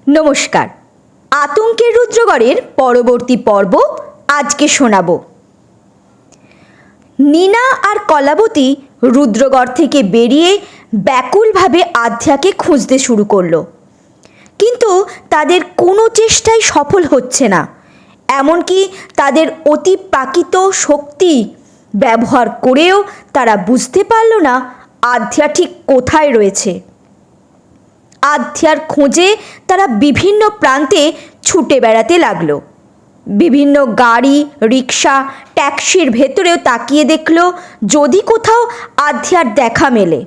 নমস্কার। আতঙ্কের রুদ্রগড়ের পরবর্তী পর্ব আজকে শোনাব। নীনা আর কলাবতী রুদ্রগড় থেকে বেরিয়ে ব্যাকুলভাবে আধ্যাকে খুঁজতে শুরু করলো, কিন্তু তাদের কোনো চেষ্টাই সফল হচ্ছে না। এমনকি তাদের অতিপ্রাকৃত শক্তি ব্যবহার করেও তারা বুঝতে পারল না আধ্যা ঠিক কোথায় রয়েছে। আধ্যার খোঁজে তারা বিভিন্ন প্রান্তে ছুটে বেড়াতে লাগলো। বিভিন্ন গাড়ি, রিক্সা, ট্যাক্সির ভেতরেও তাকিয়ে দেখল যদি কোথাও আধ্যার দেখা মেলে,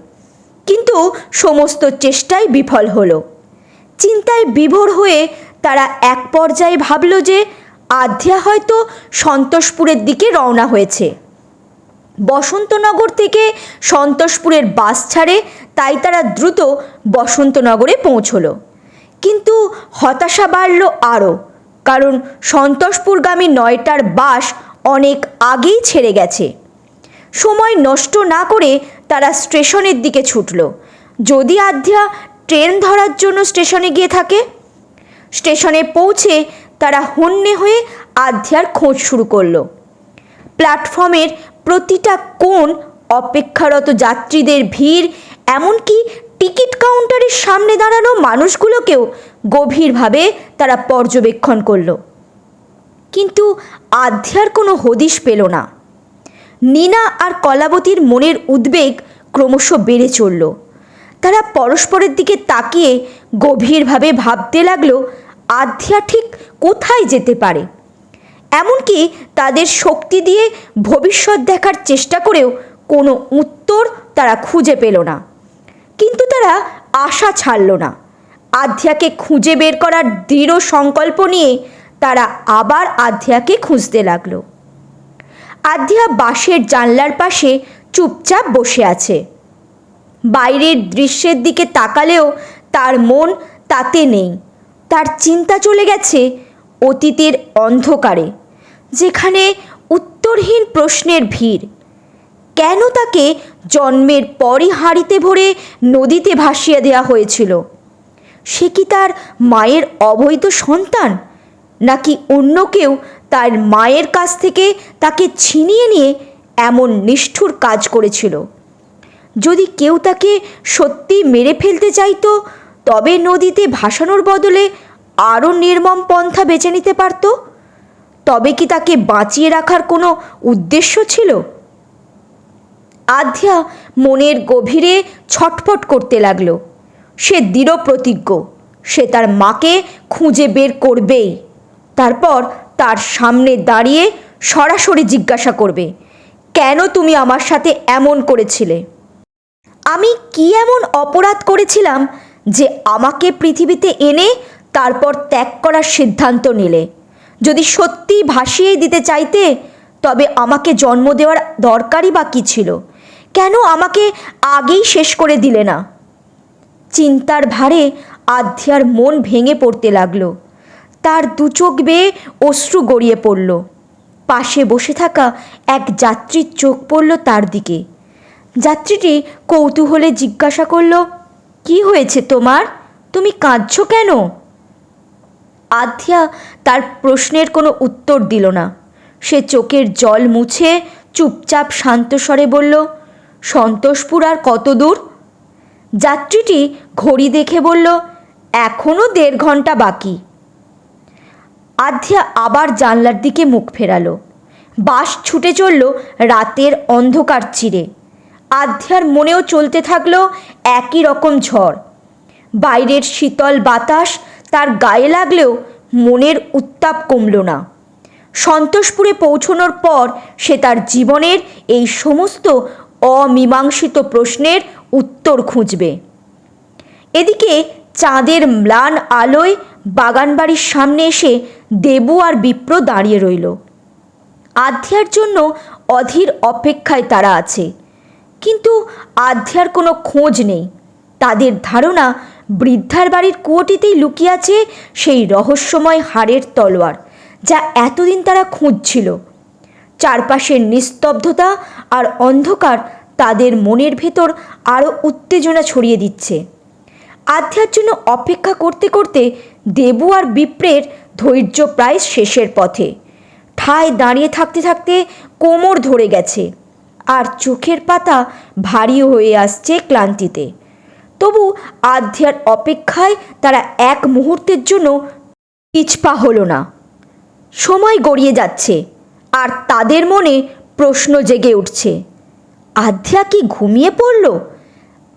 কিন্তু সমস্ত চেষ্টাই বিফল হলো। চিন্তায় বিভোর হয়ে তারা এক পর্যায়ে ভাবল যে আধ্যা হয়তো সন্তোষপুরের দিকে রওনা হয়েছে। বসন্তনগর থেকে সন্তোষপুরের বাস ছাড়ে, তাই তারা দ্রুত বসন্তনগরে পৌঁছলো। কিন্তু হতাশা বাড়ল আরও, কারণ সন্তোষপুরগামী 9টার বাস অনেক আগেই ছেড়ে গেছে। সময় নষ্ট না করে তারা স্টেশনের দিকে ছুটল। যদি আধ্যা ট্রেন ধরার জন্য স্টেশনে গিয়ে থাকে। স্টেশনে পৌঁছে তারা হন্যে হয়ে আধ্যার খোঁজ শুরু করলো। প্ল্যাটফর্মের প্রতিটা কোণ অপেক্ষারত যাত্রীদের ভিড়, এমনকি টিকিট কাউন্টারের সামনে দাঁড়ানো মানুষগুলোকেও গভীরভাবে তারা পর্যবেক্ষণ করলো, কিন্তু আধ্যার কোনো হদিশ পেল না। নীনা আর কলাবতীর মনের উদ্বেগ ক্রমশ বেড়ে চলল। তারা পরস্পরের দিকে তাকিয়ে গভীরভাবে ভাবতে লাগলো আধ্যা ঠিক কোথায় যেতে পারে। এমনকি তাদের শক্তি দিয়ে ভবিষ্যৎ দেখার চেষ্টা করেও কোনো উত্তর তারা খুঁজে পেল না। কিন্তু তারা আশা ছাড়ল না। আধ্যাকে খুঁজে বের করার দৃঢ় সংকল্প নিয়ে তারা আবার আধ্যাকে খুঁজতে লাগলো। আধ্যা বাসের জানলার পাশে চুপচাপ বসে আছে। বাইরের দৃশ্যের দিকে তাকালেও তার মন তাতে নেই। তার চিন্তা চলে গেছে অতীতের অন্ধকারে, যেখানে উত্তরহীন প্রশ্নের ভিড়। কেন তাকে জন্মের পরই হাঁড়িতে ভরে নদীতে ভাসিয়ে দেওয়া হয়েছিল? সে কি তার মায়ের অবৈধ সন্তান, নাকি অন্য কেউ তার মায়ের কাছ থেকে তাকে ছিনিয়ে নিয়ে এমন নিষ্ঠুর কাজ করেছিল? যদি কেউ তাকে সত্যি মেরে ফেলতে চাইতো, তবে নদীতে ভাসানোর বদলে আরও নির্মম পন্থা বেছে নিতে পারত। তবে কি তাকে বাঁচিয়ে রাখার কোনো উদ্দেশ্য ছিল? আধ্যা মনের গভীরে ছটফট করতে লাগলো। সে দৃঢ় প্রতিজ্ঞ, সে তার মাকে খুঁজে বের করবেই। তারপর তার সামনে দাঁড়িয়ে সরাসরি জিজ্ঞাসা করবে, কেন তুমি আমার সাথে এমন করেছিলে? আমি কি এমন অপরাধ করেছিলাম যে আমাকে পৃথিবীতে এনে তারপর ত্যাগ করার সিদ্ধান্ত নিলে? যদি সত্যি ভাসিয়ে দিতে চাইতে, তবে আমাকে জন্ম দেওয়ার দরকারই বা কী ছিল? কেন আমাকে আগেই শেষ করে দিলে না? চিন্তার ভারে আধ্যার মন ভেঙে পড়তে লাগলো। তার দু চোখ বেয়ে অশ্রু গড়িয়ে পড়ল। পাশে বসে থাকা এক যাত্রীর চোখ পড়ল তার দিকে। যাত্রীটি কৌতূহলে জিজ্ঞাসা করল, কি হয়েছে তোমার? তুমি কাঁদছো কেন? আধ্যা তার প্রশ্নের কোনো উত্তর দিল না। সে চোখের জল মুছে চুপচাপ শান্ত স্বরে বলল, সন্তোষপুর আর কত দূর? যাত্রীটি ঘড়ি দেখে বলল, এখনও 1.5 ঘন্টা বাকি। আধ্যা আবার জানলার দিকে মুখ ফেরালো। বাস ছুটে চলল রাতের অন্ধকার চিরে। আধ্যার মনেও চলতে থাকলো একই রকম ঝড়। বাইরের শীতল বাতাস তার গায়ে লাগলেও মনের উত্তাপ কমল না। সন্তোষপুরে পৌঁছানোর পর সে তার জীবনের এই সমস্ত অমীমাংসিত প্রশ্নের উত্তর খুঁজবে। এদিকে চাঁদের ম্লান আলোয় বাগানবাড়ির সামনে এসে দেবু আর বিপ্র দাঁড়িয়ে রইল। আধ্যার জন্য অধীর অপেক্ষায় তারা আছে, কিন্তু আধ্যার কোনো খোঁজ নেই। তাদের ধারণা বৃদ্ধার বাড়ির কুয়োটিতেই লুকিয়ে আছে সেই রহস্যময় হাড়ের তলোয়ার, যা এতদিন তারা খুঁজছিল। চারপাশের নিস্তব্ধতা আর অন্ধকার তাদের মনের ভেতর আরও উত্তেজনা ছড়িয়ে দিচ্ছে। আধ্যার জন্য অপেক্ষা করতে করতে দেবু আর বিপ্রের ধৈর্য প্রায় শেষের পথে। ঠায় দাঁড়িয়ে থাকতে থাকতে কোমর ধরে গেছে আর চোখের পাতা ভারী হয়ে আসছে ক্লান্তিতে। তবু আধ্যার অপেক্ষায় তারা এক মুহূর্তের জন্য পিছপা হলো না। সময় গড়িয়ে যাচ্ছে আর তাদের মনে প্রশ্ন জেগে উঠছে, আধ্যা কি ঘুমিয়ে পড়ল?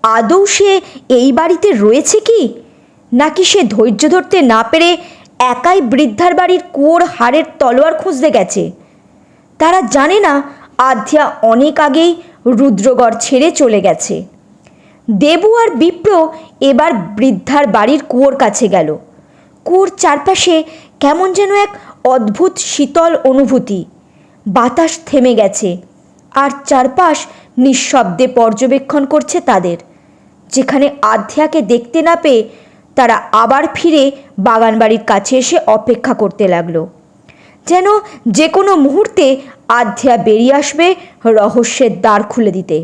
আদৌ সে এই বাড়িতে রয়েছে কি, নাকি সে ধৈর্য ধরতে না পেরে একাই বৃদ্ধার বাড়ির কুয়োর হাড়ের তলোয়ার খুঁজতে গেছে? তারা জানে না আধ্যা অনেক আগেই রুদ্রগড় ছেড়ে চলে গেছে। দেবু আর বিপ্র এবার বৃদ্ধার বাড়ির কুয়োর কাছে গেল। কুয়োর চারপাশে কেমন যেন এক অদ্ভুত শীতল অনুভূতি। বাতাস থেমে গেছে আর চারপাশ নিঃশব্দে পর্যবেক্ষণ করছে তাদের। যেখানে আধ্যাকে দেখতে না পেয়ে তারা আবার ফিরে বাগানবাড়ির কাছে এসে অপেক্ষা করতে লাগলো, যেন যে কোনো মুহূর্তে আধ্যা বেরিয়ে আসবে রহস্যের দ্বার খুলে দিতে।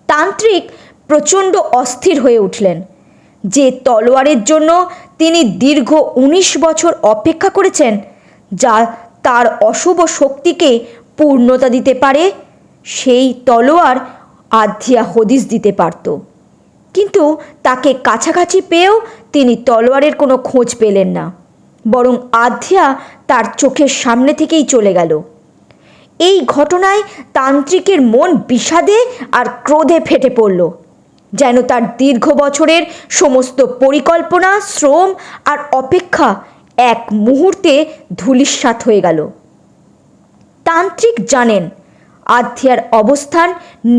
তান্ত্রিক প্রচণ্ড অস্থির হয়ে উঠলেন। যে তলোয়ারের জন্য তিনি দীর্ঘ 19 বছর অপেক্ষা করেছেন, যা তার অশুভ শক্তিকে পূর্ণতা দিতে পারে, সেই তলোয়ার আধ্যা হদিস দিতে পারত। কিন্তু তাকে কাছাকাছি পেয়েও তিনি তলোয়ারের কোনো খোঁজ পেলেন না, বরং আধ্যা তার চোখের সামনে থেকেই চলে গেল। এই ঘটনায় তান্ত্রিকের মন বিষাদে আর ক্রোধে ফেটে পড়ল, যেন তার দীর্ঘ বছরের সমস্ত পরিকল্পনা, শ্রম আর অপেক্ষা এক মুহূর্তে ধূলিসাৎ হয়ে গেল। তান্ত্রিক জানেন আধ্যার অবস্থান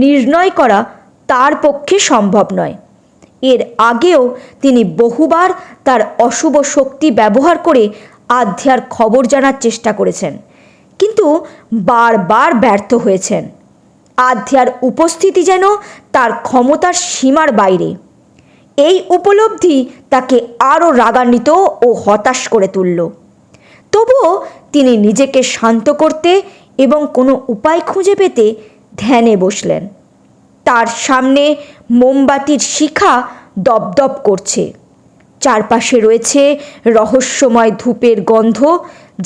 নির্ণয় করা তার পক্ষে সম্ভব নয়। এর আগেও তিনি বহুবার তার অশুভ শক্তি ব্যবহার করে আধ্যার খবর জানার চেষ্টা করেছেন, কিন্তু বারবার ব্যর্থ হয়েছেন। আধ্যার উপস্থিতি যেন তার ক্ষমতার সীমার বাইরে। এই উপলব্ধি তাকে আরও রাগান্বিত ও হতাশ করে তুলল। তবুও তিনি নিজেকে শান্ত করতে এবং কোনো উপায় খুঁজে পেতে ধ্যানে বসলেন। তার সামনে মোমবাতির শিখা দপদপ করছে। চারপাশে রয়েছে রহস্যময় ধূপের গন্ধ,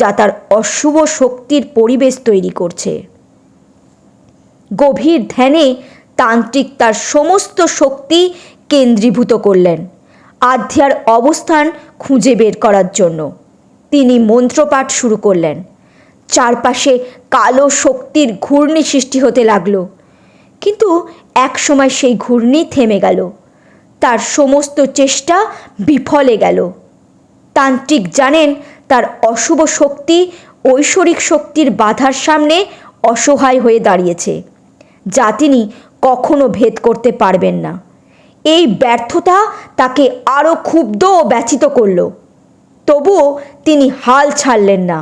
যা তার অশুভ শক্তির পরিবেশ তৈরি করছে। গভীর ধ্যানে তান্ত্রিক তার সমস্ত শক্তি কেন্দ্রীভূত করলেন আধ্যার অবস্থান খুঁজে বের করার জন্য। তিনি মন্ত্রপাঠ শুরু করলেন। চারপাশে কালো শক্তির ঘূর্ণি সৃষ্টি হতে লাগলো, কিন্তু একসময় সেই ঘূর্ণি থেমে গেল। তার সমস্ত চেষ্টা বিফলে গেল। তান্ত্রিক জানেন তার অশুভ শক্তি ঐশ্বরিক শক্তির বাধার সামনে অসহায় হয়ে দাঁড়িয়েছে, যা তিনি কখনো ভেদ করতে পারবেন না। এই ব্যর্থতা তাকে আরও ক্ষুব্ধ ও ব্যথিত করল। তবুও তিনি হাল ছাড়লেন না।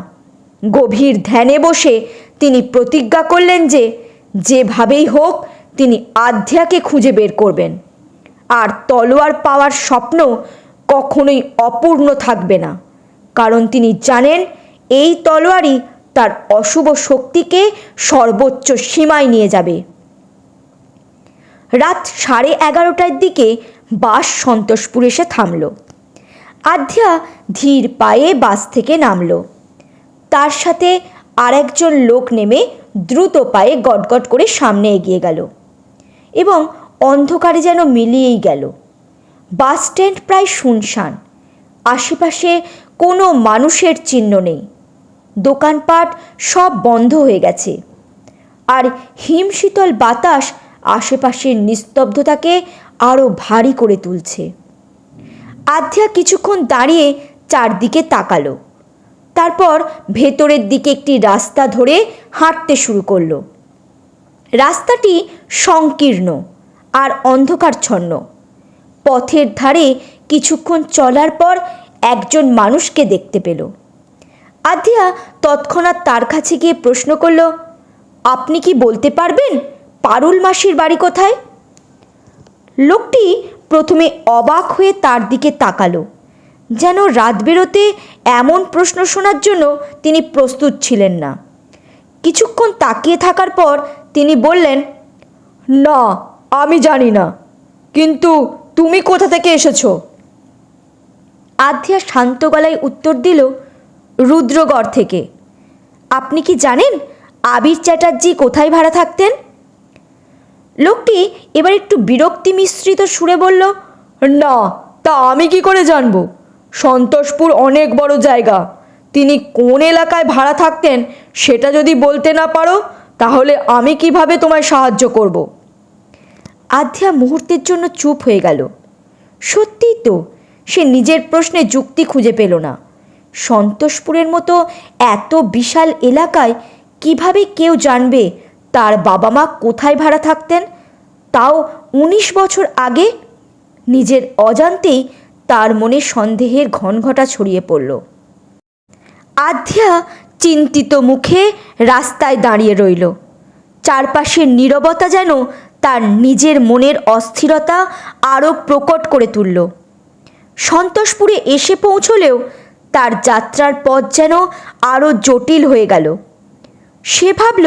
গভীর ধ্যানে বসে তিনি প্রতিজ্ঞা করলেন যে যেভাবেই হোক তিনি আধ্যাকে খুঁজে বের করবেন, আর তলোয়ার পাওয়ার স্বপ্ন কখনোই অপূর্ণ থাকবে না, কারণ তিনি জানেন এই তলোয়ারই তার অশুভ শক্তিকে সর্বোচ্চ সীমায় নিয়ে যাবে। রাত 11:30টার দিকে বাস সন্তোষপুর এসে থামল। আধ্যা ধীর পায়ে বাস থেকে নামল। তার সাথে আরেকজন লোক নেমে দ্রুত পায়ে গটগট করে সামনে এগিয়ে গেল এবং অন্ধকারে যেন মিলিয়েই গেল। বাস স্ট্যান্ড প্রায় শুনশান। আশেপাশে কোনো মানুষের চিহ্ন নেই। দোকানপাট সব বন্ধ হয়ে গেছে, আর হিমশীতল বাতাস আশেপাশের নিস্তব্ধতাকে আরও ভারী করে তুলছে। আধ্যা কিছুক্ষণ দাঁড়িয়ে চারদিকে তাকালো, তারপর ভেতরের দিকে একটি রাস্তা ধরে হাঁটতে শুরু করলো। রাস্তাটি সংকীর্ণ আর অন্ধকারচ্ছন্ন। পথের ধারে কিছুক্ষণ চলার পর একজন মানুষকে দেখতে পেল। আধ্যা তৎক্ষণাৎ তার কাছে গিয়ে প্রশ্ন করল, আপনি কি বলতে পারবেন পারুল মাসির বাড়ি কোথায়? লোকটি প্রথমে অবাক হয়ে তার দিকে তাকালো, যেন রাত বেরোতে এমন প্রশ্ন শোনার জন্য তিনি প্রস্তুত ছিলেন না। কিছুক্ষণ তাকিয়ে থাকার পর তিনি বললেন, না, আমি জানি না, কিন্তু তুমি কোথা থেকে এসেছো? আধ্যা শান্ত গলায় উত্তর দিল, রুদ্রগড় থেকে। আপনি কি জানেন আবির চ্যাটার্জি কোথায় ভাড়া থাকতেন? লোকটি এবার একটু বিরক্তি মিশ্রিত সুরে বলল, না, তা আমি কি করে জানবো? সন্তোষপুর অনেক বড় জায়গা। তিনি কোন এলাকায় ভাড়া থাকতেন সেটা যদি বলতে না পারো তাহলে আমি কিভাবে তোমায় সাহায্য করব? আধ্যা মুহূর্তের জন্য চুপ হয়ে গেল। সত্যিই তো, সে নিজের প্রশ্নে যুক্তি খুঁজে পেল না। সন্তোষপুরের মতো এত বিশাল এলাকায় কিভাবে কেউ জানবে তার বাবা মা কোথায় ভাড়া থাকতেন, তাও 19 বছর আগে? নিজের অজান্তেই তার মনে সন্দেহের ঘনঘটা ছড়িয়ে পড়ল। আধ্যা চিন্তিত মুখে রাস্তায় দাঁড়িয়ে রইল। চারপাশের নীরবতা যেন তার নিজের মনের অস্থিরতা আরও প্রকট করে তুলল। সন্তোষপুরে এসে পৌঁছলেও তার যাত্রার পথ যেন আরও জটিল হয়ে গেল। সে ভাবল,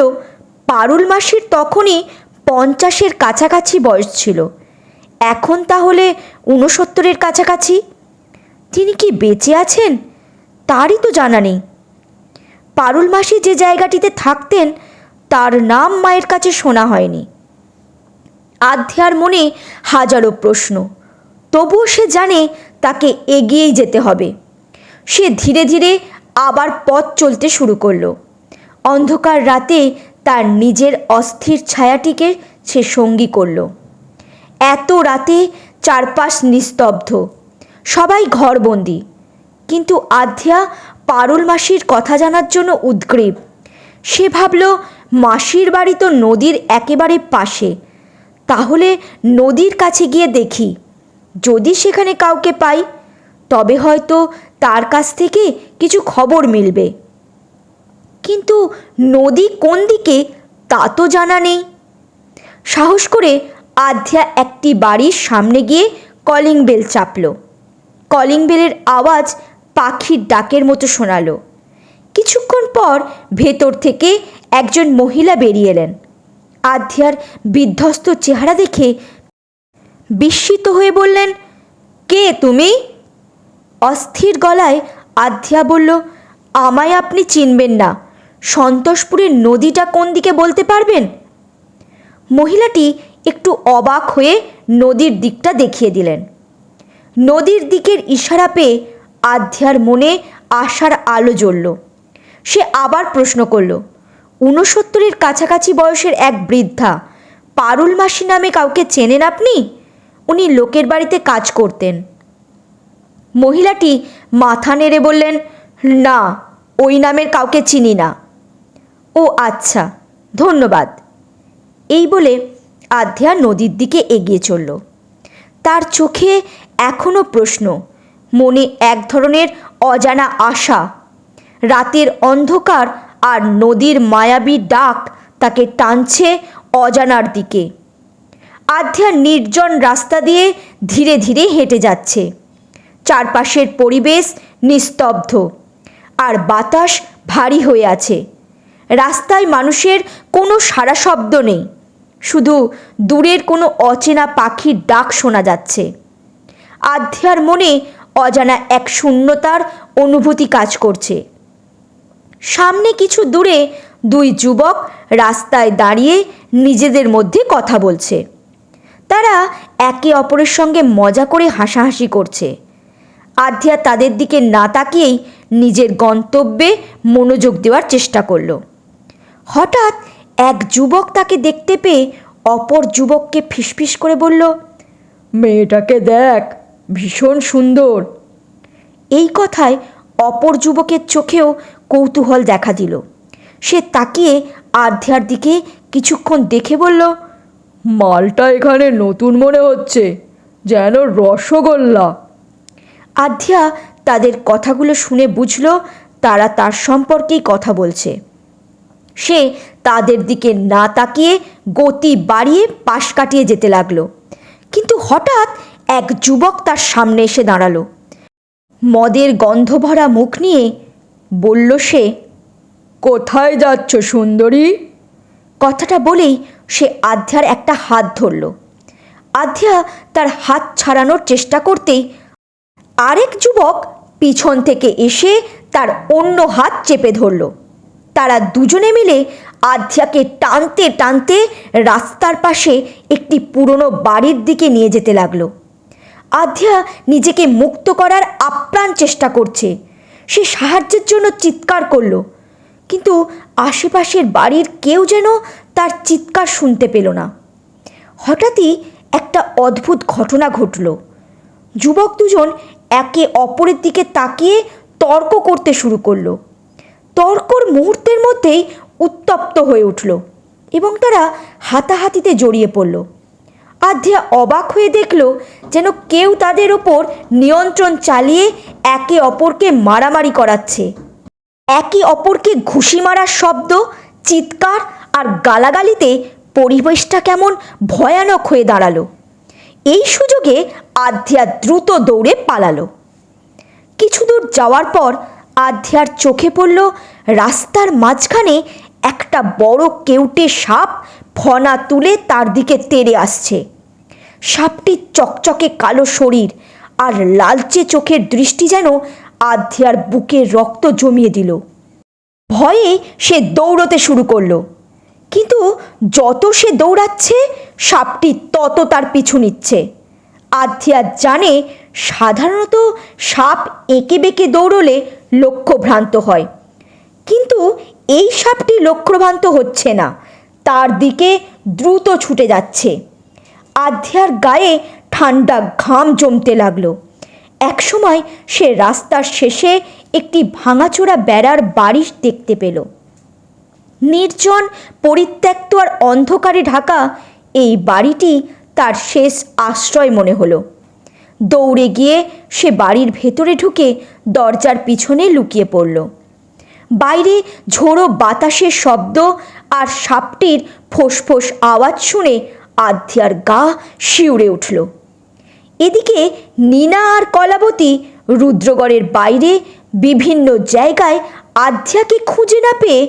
পারুল মাসির তখনই 50-এর কাছাকাছি বয়স ছিল, এখন তাহলে 69-এর কাছাকাছি। তিনি কি বেঁচে আছেন তারই তো জানা নেই। পারুল মাসি যে জায়গাটিতে থাকতেন তার নাম মায়ের কাছে শোনা হয়নি। আধ্যার মনে হাজারো প্রশ্ন, তবুও সে জানে তাকে এগিয়েই যেতে হবে। সে ধীরে ধীরে আবার পথ চলতে শুরু করলো। অন্ধকার রাতে তার নিজের অস্থির ছায়াটিকে সে সঙ্গী করল। এত রাতে চারপাশ নিস্তব্ধ, সবাই ঘরবন্দি, কিন্তু আধ্যা পারুল মাসির কথা জানার জন্য উদ্গ্রীব। সে ভাবল, মাসির বাড়ি তো নদীর একেবারে পাশে, তাহলে নদীর কাছে গিয়ে দেখি, যদি সেখানে কাউকে পাই তবে হয়তো তার কাছ থেকে কিছু খবর মিলবে। কিন্তু নদী কোন দিকে তা তো জানা নেই। সাহস করে আধ্যা একটি বাড়ির সামনে গিয়ে কলিং বেল চাপল। কলিং বেলের আওয়াজ পাখির ডাকের মতো শোনালো। কিছুক্ষণ পর ভেতর থেকে একজন মহিলা বেরিয়ে এলেন। আধ্যার বিধ্বস্ত চেহারা দেখে বিস্মিত হয়ে বললেন, কে তুমি? অস্থির গলায় আধ্যা বলল, আমায় আপনি চিনবেন না, সন্তোষপুরের নদীটা কোন দিকে বলতে পারবেন? মহিলাটি একটু অবাক হয়ে নদীর দিকটা দেখিয়ে দিলেন। নদীর দিকের ইশারা পেয়ে আধ্যার মনে আশার আলো জ্বলল। সে আবার প্রশ্ন করল, 69-এর কাছাকাছি বয়সের এক বৃদ্ধা পারুল মাসি নামে কাউকে চেনেন আপনি? উনি লোকের বাড়িতে কাজ করতেন। মহিলাটি মাথা নেড়ে বললেন, না, ওই নামের কাউকে চিনি না। ও আচ্ছা, ধন্যবাদ। এই বলে আধ্যা নদীর দিকে এগিয়ে চলল। তার চোখে এখনও প্রশ্ন, মনে এক ধরনের অজানা আশা। রাতের অন্ধকার আর নদীর মায়াবী ডাক তাকে টানছে অজানার দিকে। আধ্যা নির্জন রাস্তা দিয়ে ধীরে ধীরে হেঁটে যাচ্ছে। চারপাশের পরিবেশ নিস্তব্ধ আর বাতাস ভারী হয়ে আছে। রাস্তায় মানুষের কোনো সাড়া শব্দ নেই, শুধু দূরের কোনো অচেনা পাখির ডাক শোনা যাচ্ছে। আধ্যার মনে অজানা এক শূন্যতার অনুভূতি কাজ করছে। সামনে কিছু দূরে দুই যুবক রাস্তায় দাঁড়িয়ে নিজেদের মধ্যে কথা বলছে। তারা একে অপরের সঙ্গে মজা করে হাসাহাসি করছে। আধ্যা তাদের দিকে না তাকিয়েই নিজের গন্তব্যে মনোযোগ দেওয়ার চেষ্টা করল। হঠাৎ এক যুবক তাকে দেখতে পেয়ে অপর যুবককে ফিসফিস করে বলল, মেয়েটাকে দেখ, ভীষণ সুন্দর। এই কথায় অপর যুবকের চোখেও কৌতূহল দেখা দিল। সে তাকিয়ে আধ্যার দিকে কিছুক্ষণ দেখে বলল, মালটা এখানে নতুন মনে হচ্ছে, যেন রসগোল্লা। আধ্যা তাদের কথাগুলো শুনে বুঝল তারা তার সম্পর্কেই কথা বলছে। সে তাদের দিকে না তাকিয়ে গতি বাড়িয়ে পাশ কাটিয়ে যেতে লাগলো। কিন্তু হঠাৎ এক যুবক তার সামনে এসে দাঁড়ালো। মদের গন্ধ ভরা মুখ নিয়ে বলল সে, কোথায় যাচ্ছ সুন্দরী? কথাটা বলেই সে আধ্যার একটা হাত ধরল। আধ্যা তার হাত ছাড়ানোর চেষ্টা করতেই আরেক যুবক পিছন থেকে এসে তার অন্য হাত চেপে ধরল। তারা দুজনে মিলে আধ্যাকে টানতে টানতে রাস্তার পাশে একটি পুরনো বাড়ির দিকে নিয়ে যেতে লাগলো। আধ্যা নিজেকে মুক্ত করার আপ্রাণ চেষ্টা করছে। সে সাহায্যের জন্য চিৎকার করলো, কিন্তু আশেপাশের বাড়ির কেউ যেন তার চিৎকার শুনতে পেল না। হঠাৎই একটা অদ্ভুত ঘটনা ঘটল। যুবক দুজন একে অপরের দিকে তাকিয়ে তর্ক করতে শুরু করলো। তর্কর মুহূর্তের মধ্যেই উত্তপ্ত হয়ে উঠল এবং তারা হাতাহাতিতে জড়িয়ে পড়ল। আধ্যা অবাক হয়ে দেখল যেন কেউ তাদের ওপর নিয়ন্ত্রণ চালিয়ে একে অপরকে মারামারি করাচ্ছে। একে অপরকে ঘুষি মারার শব্দ, চিৎকার আর গালাগালিতে পরিবেশটা কেমন ভয়ানক হয়ে দাঁড়ালো। এই সুযোগে আধ্যা দ্রুত দৌড়ে পালালো। কিছু দূর যাওয়ার পর আধ্যার চোখে পড়ল রাস্তার মাঝখানে একটা বড় কেউটে সাপ ফনা তুলে তার দিকে তেড়ে আসছে। সাপটির চকচকে কালো শরীর আর লালচে চোখের দৃষ্টি যেন আধ্যার বুকে রক্ত জমিয়ে দিল। ভয়ে সে দৌড়তে শুরু করলো, কিন্তু যত সে দৌড়াচ্ছে সাপটি তত তার পিছু নিচ্ছে। আধ্যা জানে সাধারণত সাপ এঁকে বেঁকে দৌড়লে লক্ষ্যভ্রান্ত হয়, কিন্তু এই সাপটি লক্ষ্যভ্রান্ত হচ্ছে না, তার দিকে দ্রুত ছুটে যাচ্ছে। আধ্যার গায়ে ঠান্ডা ঘাম জমতে লাগলো। একসময় সে রাস্তার শেষে একটি ভাঙাচোরা বেড়ার বাড়ি দেখতে পেল। নির্জন, পরিত্যক্ত আর অন্ধকারে ঢাকা এই বাড়িটি তার শেষ আশ্রয় মনে হলো। দৌড়ে গিয়ে সে বাড়ির ভেতরে ঢুকে দরজার পিছনে লুকিয়ে পড়ল। বাইরে ঝোড়ো বাতাসের শব্দ আর সাপটির ফোঁস আওয়াজ শুনে আধ্যার গা শিউরে উঠল। এদিকে নীনা আর কলাবতী রুদ্রগড়ের বাইরে বিভিন্ন জায়গায় আধ্যাকে খুঁজে না পেয়ে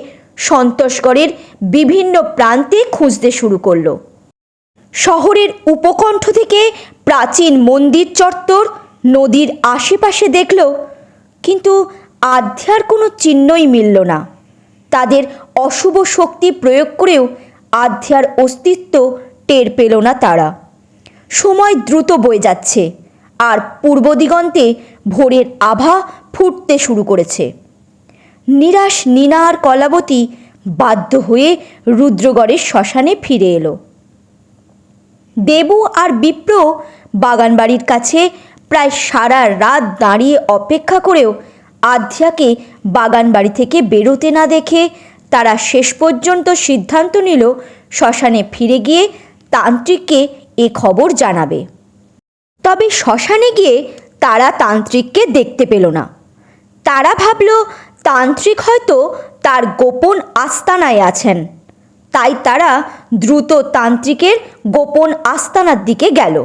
সন্তোষগড়ের বিভিন্ন প্রান্তে খুঁজতে শুরু করলো। শহরের উপকণ্ঠ থেকে প্রাচীন মন্দির চত্বর, নদীর আশেপাশে দেখল, কিন্তু আধ্যার কোনো চিহ্নই মিলল না। তাদের অশুভ শক্তি প্রয়োগ করেও আধ্যার অস্তিত্ব টের পেল না তারা। সময় দ্রুত বয়ে যাচ্ছে আর পূর্ব দিগন্তে ভোরের আভা ফুটতে শুরু করেছে। নিরাশ নীনা আর কলাবতী বাধ্য হয়ে রুদ্রগড়ের শ্মশানে ফিরে এলো। দেবু আর বিপ্র বাগানবাড়ির কাছে প্রায় সারা রাত দাঁড়িয়ে অপেক্ষা করেও আধ্যাকে বাগানবাড়ি থেকে বেরোতে না দেখে তারা শেষ পর্যন্ত সিদ্ধান্ত নিল শ্মশানে ফিরে গিয়ে তান্ত্রিককে এ খবর জানাবে। তবে শ্মশানে গিয়ে তারা তান্ত্রিককে দেখতে পেল না। তারা ভাবল তান্ত্রিক হয়তো তার গোপন আস্তানায় আছেন, তাই তারা দ্রুত তান্ত্রিকের গোপন আস্তানার দিকে গেল।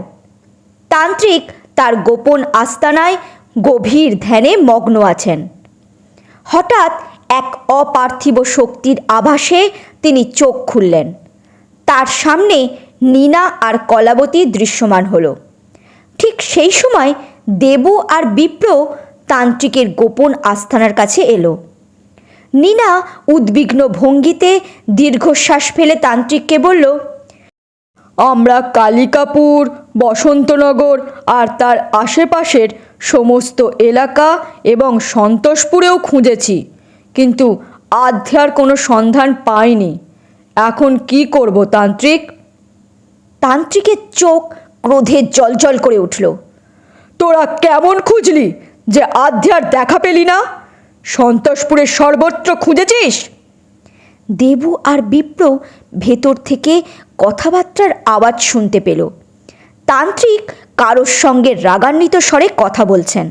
তান্ত্রিক তার গোপন আস্তানায় গভীর ধ্যানে মগ্ন আছেন। হঠাৎ এক অপার্থিব শক্তির আভাসে তিনি চোখ খুললেন। তার সামনে নীনা আর কলাবতী দৃশ্যমান হলো। ঠিক সেই সময় দেবু আর বিপ্র তান্ত্রিকের গোপন আস্তানার কাছে এলো। নীনা উদ্বিগ্ন ভঙ্গিতে দীর্ঘশ্বাস ফেলে তান্ত্রিককে বলল, আমরা কালিকাপুর, বসন্তনগর আর তার আশেপাশের সমস্ত এলাকা এবং সন্তোষপুরেও খুঁজেছি, কিন্তু আধ্যার কোনো সন্ধান পাইনি। এখন কি করব তান্ত্রিক? তান্ত্রিকের চোখ ক্রোধে জ্বলজ্বল করে উঠল। তোরা কেমন খুঁজলি যে আধ্যার দেখা পেলি না? সন্তোষপুরের সর্বত্র খুঁজেছিস? দেবু আর বিপ্র ভেতর থেকে কথাবার্তার আওয়াজ শুনতে পেল। তান্ত্রিক কারোর সঙ্গে রাগান্বিত স্বরে কথা বলছেন।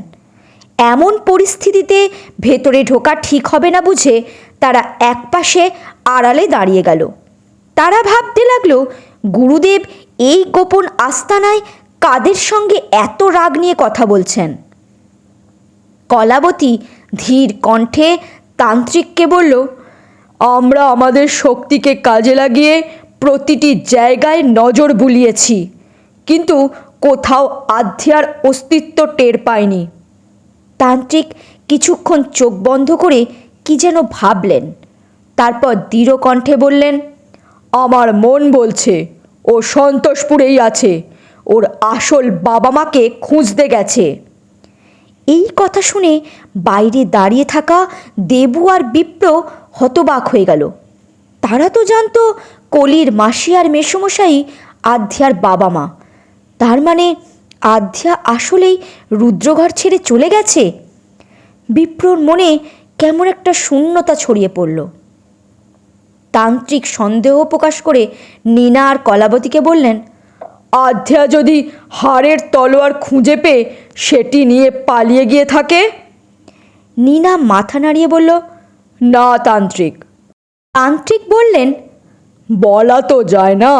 এমন পরিস্থিতিতে ভেতরে ঢোকা ঠিক হবে না বুঝে তারা একপাশে আড়ালে দাঁড়িয়ে গেল। তারা ভাবতে লাগলো, গুরুদেব এই গোপন আস্তানায় কাদের সঙ্গে এত রাগ নিয়ে কথা বলছেন। কলাবতী ধীর কণ্ঠে তান্ত্রিককে বলল, আমরা আমাদের শক্তিকে কাজে লাগিয়ে প্রতিটি জায়গায় নজর বুলিয়েছি, কিন্তু কোথাও আধ্যার অস্তিত্ব টের পায়নি। তান্ত্রিক কিছুক্ষণ চোখ বন্ধ করে কি যেন ভাবলেন, তারপর দৃঢ় কণ্ঠে বললেন, আমার মন বলছে ও সন্তোষপুরেই আছে, ওর আসল বাবা মাকে খুঁজতে গেছে। এই কথা শুনে বাইরে দাঁড়িয়ে থাকা দেবু আর বিপ্র হতবাক হয়ে গেল। তারা তো জানতো কলির মাসি আর মেসোমশাই আধ্যার বাবা মা। তার মানে আধ্যা আসলেই রুদ্রঘর ছেড়ে চলে গেছে। বিপ্রর মনে কেমন একটা শূন্যতা ছড়িয়ে পড়ল। তান্ত্রিক সন্দেহ প্রকাশ করে নীনা আর কলাবতীকে বললেন, আধ্যা যদি হাড়ের তলোয়ার খুঁজে পেয়ে সেটি নিয়ে পালিয়ে গিয়ে থাকে? নীনা মাথা নাড়িয়ে বলল, না তান্ত্রিক। তান্ত্রিক বললেন, বলা তো যায় না,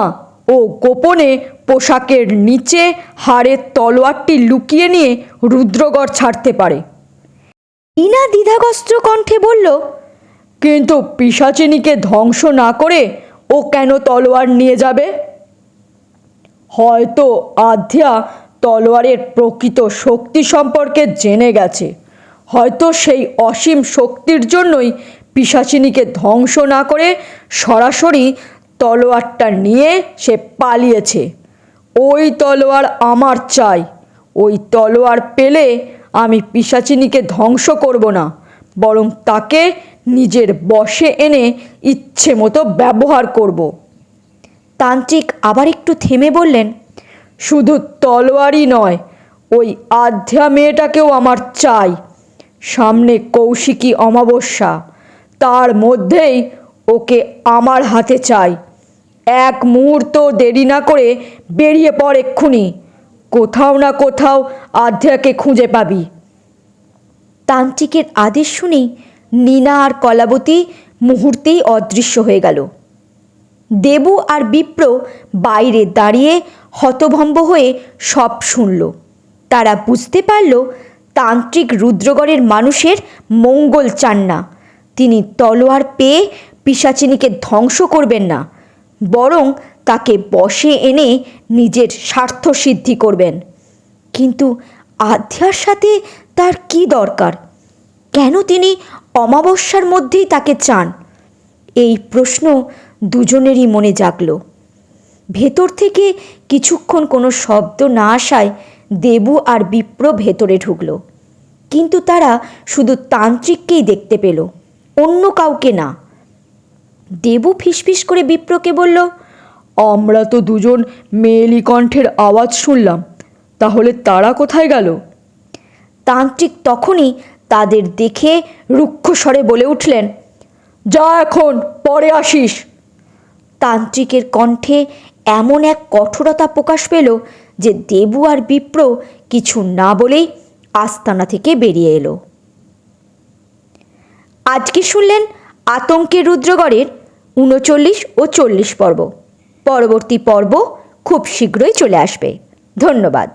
ও গোপনে পোশাকের নিচে হাড়ের তলোয়ারটি লুকিয়ে নিয়ে রুদ্রগড় ছাড়তে পারে। নীনা দ্বিধাগ্রস্ত কণ্ঠে বলল, কিন্তু পিশাচিনীকে ধ্বংস না করে ও কেন তলোয়ার নিয়ে যাবে? হয়তো আধ্যা তলোয়ারের প্রকৃত শক্তি সম্পর্কে জেনে গেছে। হয়তো সেই অসীম শক্তির জন্যই পিশাচিনীকে ধ্বংস না করে সরাসরি তলোয়ারটা নিয়ে সে পালিয়েছে। ওই তলোয়ার আমার চাই। ওই তলোয়ার পেলে আমি পিশাচিনীকে ধ্বংস করব না, বরং তাকে নিজের বশে এনে ইচ্ছে মতো ব্যবহার করব। তান্ত্রিক আবার একটু থেমে বললেন, শুধু তলোয়ারই নয়, ওই আধ্যা মেয়েটাকেও আমার চাই। সামনে কৌশিকী অমাবস্যা, তার মধ্যেই ওকে আমার হাতে চাই। এক মুহূর্ত দেরি না করে বেরিয়ে পড় এক্ষুনি। কোথাও না কোথাও আধ্যাকে খুঁজে পাবি। তান্ত্রিকের আদেশ শুনেই নীনা আর কলাবতী মুহূর্তেই অদৃশ্য হয়ে গেল। দেবু আর বিপ্র বাইরে দাঁড়িয়ে হতভম্ব হয়ে সব শুনল। তারা বুঝতে পারল তান্ত্রিক রুদ্রগড়ের মানুষের মঙ্গল চান না। তিনি তলোয়ার পেয়ে পিশাচিনীকে ধ্বংস করবেন না, বরং তাকে বশে এনে নিজের স্বার্থ সিদ্ধি করবেন। কিন্তু আধ্যার সাথে তার কি দরকার? কেন তিনি অমাবস্যার মধ্যেই তাকে চান? এই প্রশ্ন দুজনেরই মনে জাগল। ভেতর থেকে কিছুক্ষণ কোনো শব্দ না আসায় দেবু আর বিপ্র ভেতরে ঢুকল। কিন্তু তারা শুধু তান্ত্রিককেই দেখতে পেল, অন্য কাউকে না। দেবু ফিসফিস করে বিপ্রকে বলল, আমরা তো দুজন মেয়েলি কণ্ঠের আওয়াজ শুনলাম, তাহলে তারা কোথায় গেল? তান্ত্রিক তখনই তাদের দেখে রুক্ষ স্বরে বলে উঠলেন, যা এখন, পরে আসিস। তান্ত্রিকের কণ্ঠে এমন এক কঠোরতা প্রকাশ পেল যে দেবু আর বিপ্র কিছু না বলেই আস্তানা থেকে বেরিয়ে এলো। আজকে শুনলেন আতঙ্কের রুদ্রগড়ের ৩৯ ও ৪০ পর্ব। পরবর্তী পর্ব খুব শীঘ্রই চলে আসবে। ধন্যবাদ।